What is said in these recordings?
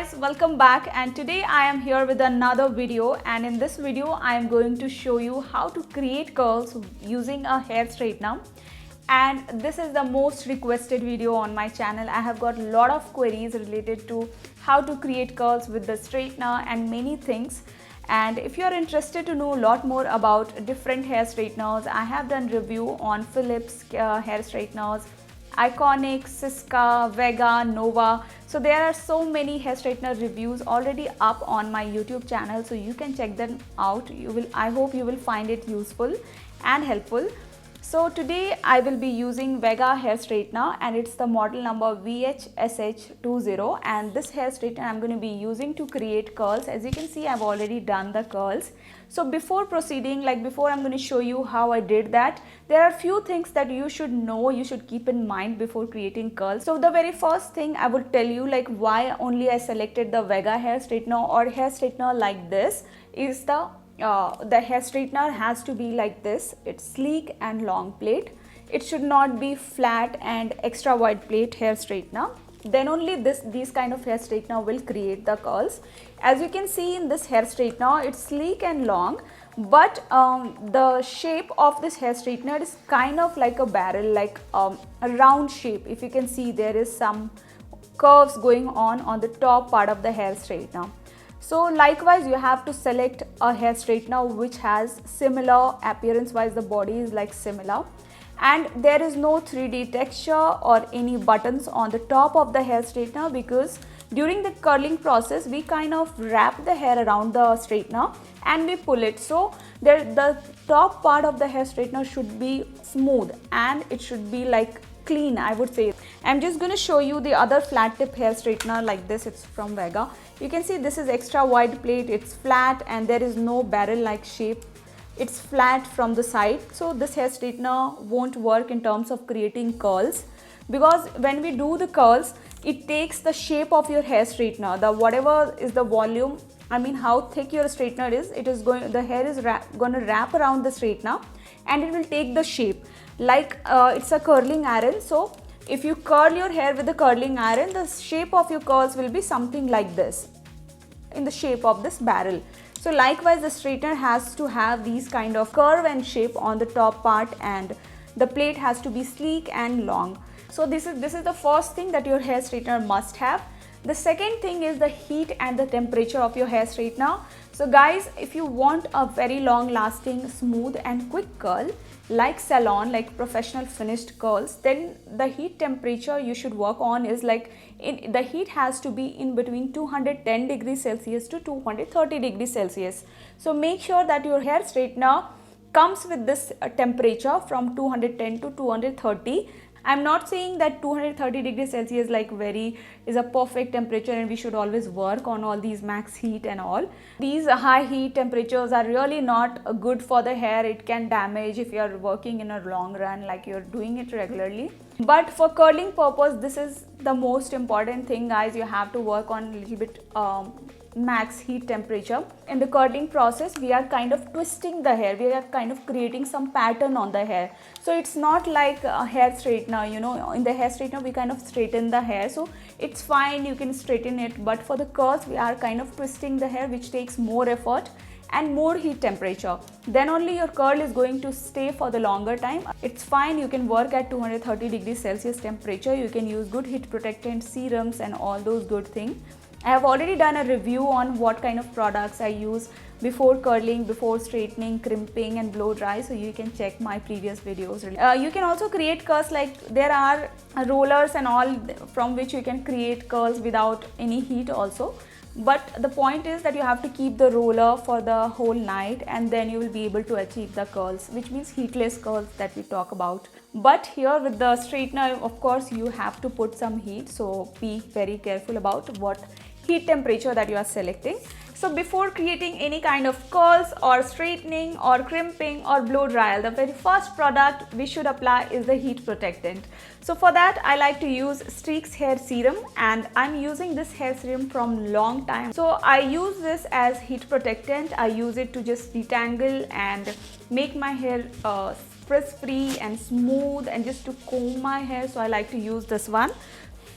guys, welcome back, and today I am here with another video, and in this video I am going to show you how to create curls using a hair straightener. And this is the most requested video on my channel. I have got a lot of queries related to how to create curls with the straightener and many things. And if you are interested to know a lot more about different hair straighteners, I have done review on Philips hair straighteners, Iconic, Siska, Vega, Nova. So there are so many hair straightener reviews already up on my YouTube channel, so you can check them out. I hope you will find it useful and helpful. So today I will be using Vega hair straightener, and it's the model number VHSH-20, and this hair straightener I'm going to be using to create curls. As you can see, I've already done the curls. So before proceeding, before I'm going to show you how I did that, there are a few things that you should know, you should keep in mind before creating curls. So the very first thing I would tell you, why only I selected the Vega hair straightener or hair straightener like this is the hair straightener has to be like this. It's sleek and long plate. It should not be flat and extra wide plate hair straightener. Then only these kind of hair straightener will create the curls. As you can see in this hair straightener, it's sleek and long, but the shape of this hair straightener is kind of like a barrel, a round shape. If you can see, there is some curves going on the top part of the hair straightener. So likewise, you have to select a hair straightener which has similar appearance wise, the body is similar, and there is no 3D texture or any buttons on the top of the hair straightener, because during the curling process we kind of wrap the hair around the straightener and we pull it. So the top part of the hair straightener should be smooth and it should be clean, I would say. I'm just going to show you the other flat tip hair straightener like this. It's from Vega. You can see this is extra wide plate, it's flat and there is no barrel like shape. It's flat from the side. So this hair straightener won't work in terms of creating curls, because when we do the curls, it takes the shape of your hair straightener, whatever is the volume, how thick your straightener is, the hair is going to wrap around the straightener and it will take the shape it's a curling iron. So if you curl your hair with the curling iron, the shape of your curls will be something like this, in the shape of this barrel. So likewise, the straightener has to have these kind of curve and shape on the top part, and the plate has to be sleek and long. So this is the first thing that your hair straightener must have. The second thing is the heat and the temperature of your hair straightener. So guys, if you want a very long lasting, smooth and quick curl, like salon, professional finished curls, then the heat temperature you should work on is the heat has to be in between 210 degrees Celsius to 230 degrees Celsius. So make sure that your hair straightener comes with this temperature from 210 to 230. I'm not saying that 230 degrees Celsius is a perfect temperature and we should always work on all these max heat and all. These high heat temperatures are really not good for the hair. It can damage if you are working in a long run, you're doing it regularly. But for curling purpose, this is the most important thing, guys. You have to work on a little bit max heat temperature. In the curling process, we are kind of twisting the hair, we are kind of creating some pattern on the hair. So it's not like a hair straightener, in the hair straightener we kind of straighten the hair, so it's fine, you can straighten it. But for the curls, we are kind of twisting the hair, which takes more effort and more heat temperature. Then only your curl is going to stay for the longer time. It's fine, you can work at 230 degrees Celsius temperature. You can use good heat protectant serums and all those good things. I have already done a review on what kind of products I use before curling, before straightening, crimping and blow dry, so you can check my previous videos. You can also create curls, there are rollers and all from which you can create curls without any heat also. But the point is that you have to keep the roller for the whole night, and then you will be able to achieve the curls, which means heatless curls that we talk about. But here with the straightener, of course, you have to put some heat, so be very careful about what heat temperature that you are selecting. So before creating any kind of curls or straightening or crimping or blow dryal, the very first product we should apply is the heat protectant. So for that, I like to use Streaks hair serum, and I'm using this hair serum from long time. So I use this as heat protectant. I use it to just detangle and make my hair frizz free and smooth, and just to comb my hair. So I like to use this one.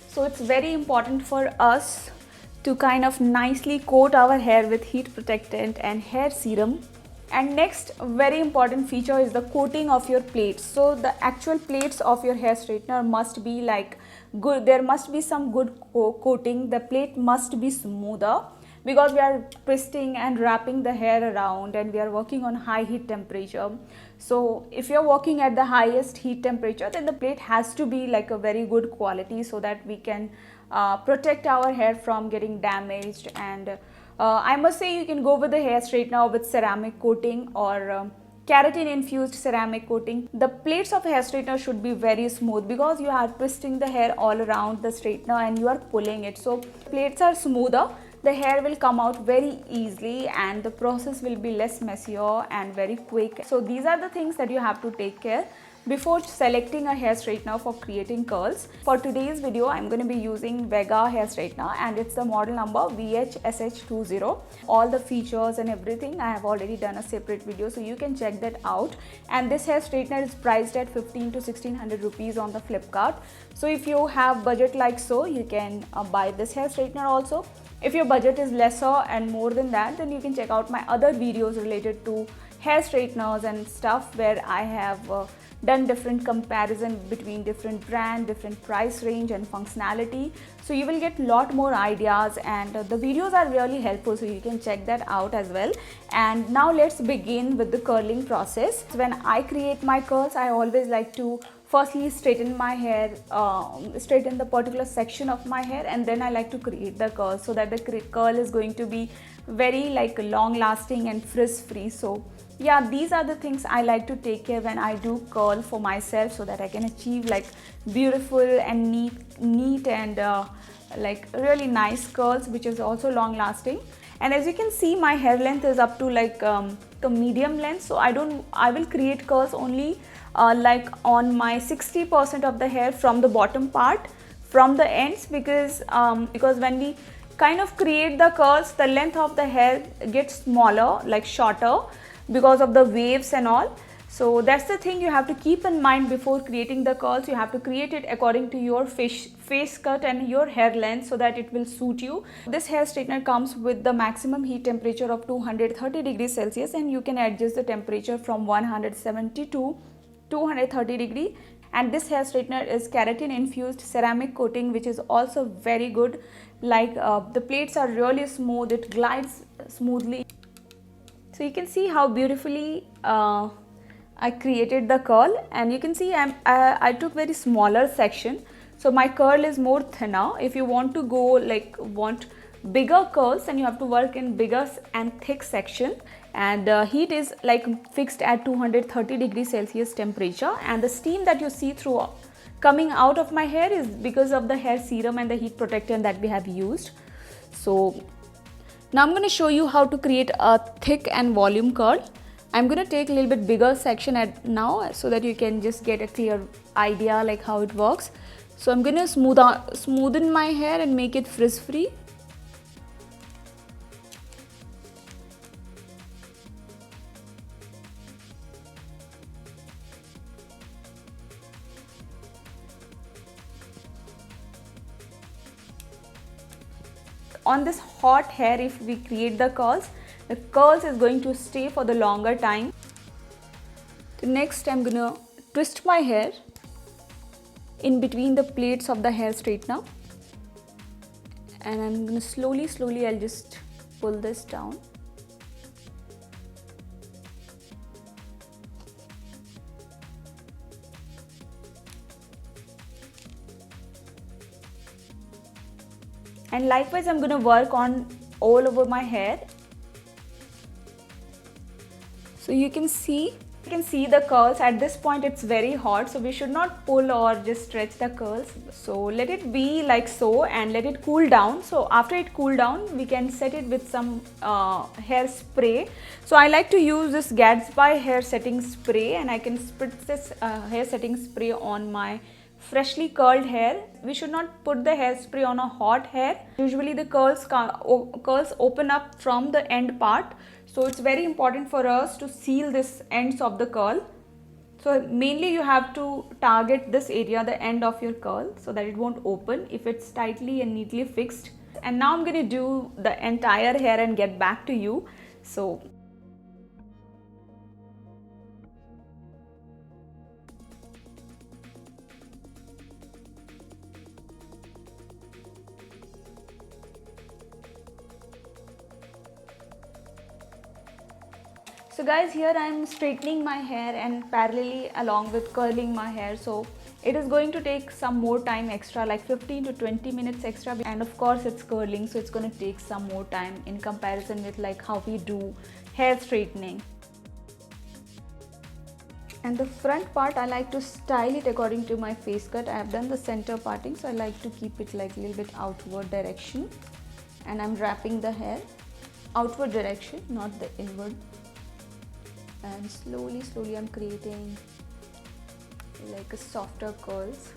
So it's very important for us to kind of nicely coat our hair with heat protectant and hair serum. And next very important feature is the coating of your plates. So the actual plates of your hair straightener must be like good, there must be some good coating. The plate must be smoother, because we are twisting and wrapping the hair around and we are working on high heat temperature. So if you're working at the highest heat temperature, then the plate has to be like a very good quality, so that we can protect our hair from getting damaged. And I must say, you can go with the hair straightener with ceramic coating or keratin infused ceramic coating. The plates of hair straightener should be very smooth, because you are twisting the hair all around the straightener and you are pulling it. So plates are smoother, the hair will come out very easily and the process will be less messier and very quick. So these are the things that you have to take care before selecting a hair straightener for creating curls. For today's video, I'm going to be using Vega hair straightener, and it's the model number VHSH-20. All the features and everything I have already done a separate video, so you can check that out. And this hair straightener is priced at 15 to 1600 rupees on the Flipkart. So if you have budget like so, you can buy this hair straightener also. If your budget is lesser and more than that, then you can check out my other videos related to hair straighteners and stuff, where I have done different comparison between different brand, different price range and functionality. So you will get a lot more ideas, and the videos are really helpful, so you can check that out as well. And now let's begin with the curling process. When I create my curls, I always like to firstly straighten my hair, straighten the particular section of my hair, and then I like to create the curl, so that the curl is going to be very like long lasting and frizz free. So yeah, these are the things I like to take care when I do curl for myself, so that I can achieve like beautiful and neat and like really nice curls, which is also long lasting. And as you can see, my hair length is up to like the medium length, so I will create curls only like on my 60% of the hair from the bottom part, from the ends, because when we kind of create the curls, the length of the hair gets smaller, like shorter, because of the waves and all. So that's the thing you have to keep in mind before creating the curls. You have to create it according to your face cut and your hair length, so that it will suit you. This hair straightener comes with the maximum heat temperature of 230 degrees Celsius, and you can adjust the temperature from 170 to 230 degree. And this hair straightener is keratin infused ceramic coating, which is also very good. Like the plates are really smooth, it glides smoothly. So you can see how beautifully I created the curl, and you can see I took very smaller section, so my curl is more thinner. If you want to go like want bigger curls, then you have to work in bigger and thick section. And heat is like fixed at 230 degrees Celsius temperature, and the steam that you see through coming out of my hair is because of the hair serum and the heat protectant that we have used. So now I'm going to show you how to create a thick and volume curl. I'm going to take a little bit bigger section now, so that you can just get a clear idea like how it works. So I'm going to smoothen my hair and make it frizz free. On this hot hair, if we create the curls is going to stay for the longer time. So next I'm gonna twist my hair in between the plates of the hair straightener, and I'm gonna slowly I'll just pull this down. And likewise, I'm going to work on all over my hair. So you can see the curls. At this point it's very hot, so we should not pull or just stretch the curls. So let it be like so and let it cool down. So after it cool down, we can set it with some hair spray. So I like to use this Gatsby hair setting spray, and I can spritz this hair setting spray on my freshly curled hair. We should not put the hairspray on a hot hair. Usually the curls open up from the end part, so it's very important for us to seal this ends of the curl. So mainly you have to target this area, the end of your curl, so that it won't open. If it's tightly and neatly fixed, And now I'm going to do the entire hair and get back to you. So guys, here I am straightening my hair and parallelly along with curling my hair. So it is going to take some more time extra, like 15 to 20 minutes extra, and of course it's curling, so it's going to take some more time in comparison with like how we do hair straightening. And the front part, I like to style it according to my face cut. I have done the center parting, so I like to keep it like a little bit outward direction, and I'm wrapping the hair outward direction, not the inward. And slowly I'm creating like a softer curls.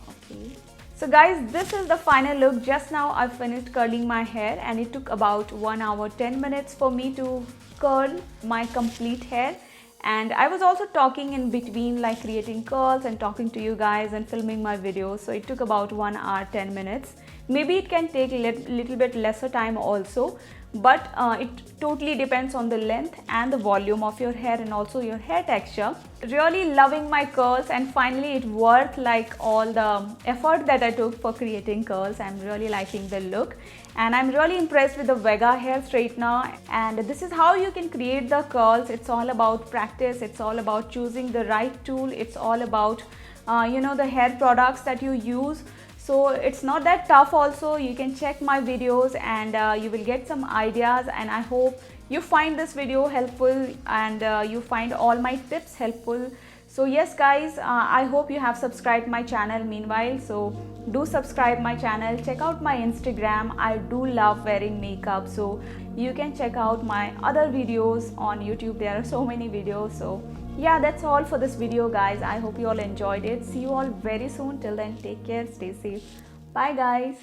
Okay, so guys, this is the final look. Just now I finished curling my hair and it took about 1 hour 10 minutes for me to curl my complete hair. And I was also talking in between, like creating curls and talking to you guys and filming my videos, so it took about 1 hour 10 minutes. Maybe it can take a little bit lesser time also, but it totally depends on the length and the volume of your hair and also your hair texture. Really loving my curls, and finally it worth like all the effort that I took for creating curls. I'm really liking the look and I'm really impressed with the Vega hair straightener. And this is how you can create the curls. It's all about practice, it's all about choosing the right tool, it's all about the hair products that you use. So it's not that tough also. You can check my videos and you will get some ideas, and I hope you find this video helpful and you find all my tips helpful. So yes guys, I hope you have subscribed my channel meanwhile, so do subscribe my channel. Check out my Instagram. I do love wearing makeup, so you can check out my other videos on YouTube. There are so many videos. So yeah, that's all for this video guys. I hope you all enjoyed it. See you all very soon. Till then, take care, stay safe. Bye guys.